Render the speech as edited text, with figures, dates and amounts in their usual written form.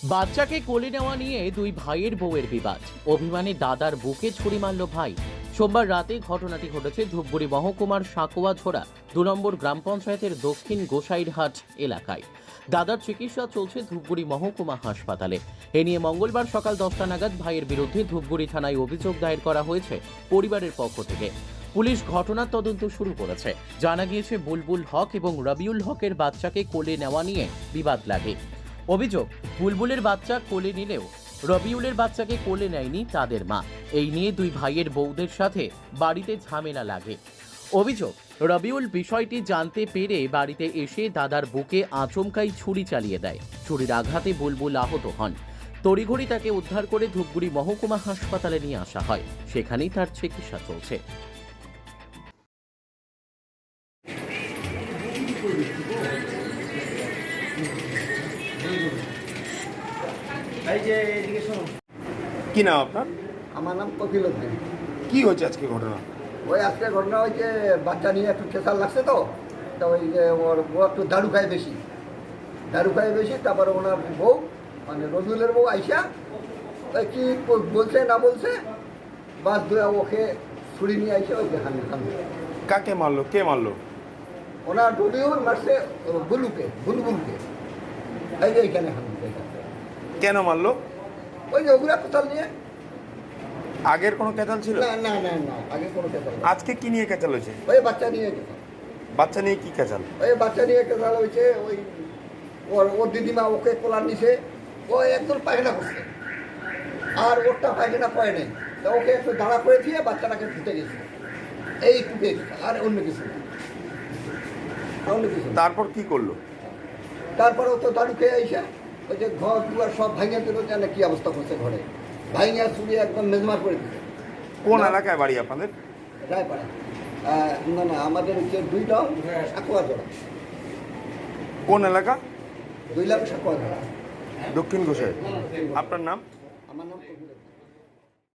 বাচ্চাকে কোলে নেওয়া নিয়ে দুই ভাইয়ের বউয়ের বিবাদ। অভিমানী দাদার বুকে ছুরি মারল ভাই। সোমবার রাতে ঘটনাটি ঘটেছে ধূপগুড়ি মহকুমার সাঁকোয়াঝোড়া 2 নম্বর গ্রাম পঞ্চায়েতের দক্ষিণ গোসাইরহাট এলাকায়। দাদার চিকিৎসা চলছে ধূপগুড়ি মহকুমা হাসপাতালে। এ নিয়ে মঙ্গলবার সকাল 10টা নাগাদ ভাইয়ের বিরুদ্ধে ধূপগুড়ি থানায় অভিযোগ দায়ের করা হয়েছে পরিবারের পক্ষ থেকে। পুলিশ ঘটনার তদন্ত শুরু করেছে। জানা গিয়েছে বুলবুল হক এবং রবিউল হকের বাচ্চাকে কোলে নেওয়া নিয়ে বিবাদ লাগে। অভিযোগ, বুলবুলের বাচ্চা কোলে নিলেও রবিউলের বাচ্চাকে কোলে নেয়নি তাদের মা। এই নিয়ে দুই ভাইয়ের বউদের সাথে বাড়িতে ঝামেলা লাগে। অভিযোগ, রবিউল বিষয়টি জানতে পেরে বাড়িতে এসে দাদার বুকে আচমকাই ছুরি চালিয়ে দেয়। ছুরির আঘাতে বুলবুল আহত হন। তড়িঘড়ি তাকে উদ্ধার করে ধূপগুড়ি মহকুমা হাসপাতালে নিয়ে আসা হয়। সেখানেই তার চিকিৎসা চলছে। কি নাম আপনার? আমার নাম কপিল উদ্দিন। কি হয়েছে আজকে ঘটনা? ওই আজকে ঘটনা হয়েছে, বাচ্চা নিয়ে একটু প্রেশার লাগছে তো ওই যে ওর বউ একটু দারু খায় বেশি, তারপরে ওনার বউ মানে রবিউলের বউ আইসা ওই কি বলছে না বলছে, বাস ধুয়ে ওকে ছুরি নিয়ে আইসে ওই যে হানি। কাকে মারলো? কে মারলো? ওনার রবিউল মারছে বুলবুলকে, এই যে এইখানে হানি। কেন মারলো? ওই যে ওগুলা কোথাল নিয়ে। আগের কোনো কেচাল ছিল? না, আগে কোনো কেতাল। আজকে কি নিয়ে কেচাল হয়েছে? ওই বাচ্চা নিয়ে গেছে। বাচ্চা নিয়ে কি কেচাল? ওই বাচ্চা নিয়ে কেতাল হয়েছে। ওই ওর দিদিমা ওকে কোলার নিছে, ও একদম পায়খানা করছে, আর ওরটা পায়খানা করে নেই, তা ওকে একটু দাঁড়া করে দিয়ে বাচ্চাটাকে ধুতে গেছে। এই টুকে আর অন্য কিছু। তারপর কি করলো? তারপরে ও তো দাঁড়ু খেয়ে আইসা ওই যে ঘর দুয়ার সব ভাঙিয়ে দিল, জানে কি অবস্থা করছে ঘরে, ভাঙিয়া চুরি একদম মেজমার করে দিচ্ছে। কোন এলাকায় বাড়ি আপনাদের? রায়পাড়া। না, আমাদের হচ্ছে 2 টাউন সাঁকোয়াঝোড়া। কোন এলাকা? 2 লাখ সাঁকোয়াঝোড়া। দক্ষিণ গোসাই। আপনার নাম? আমার নাম কপিল।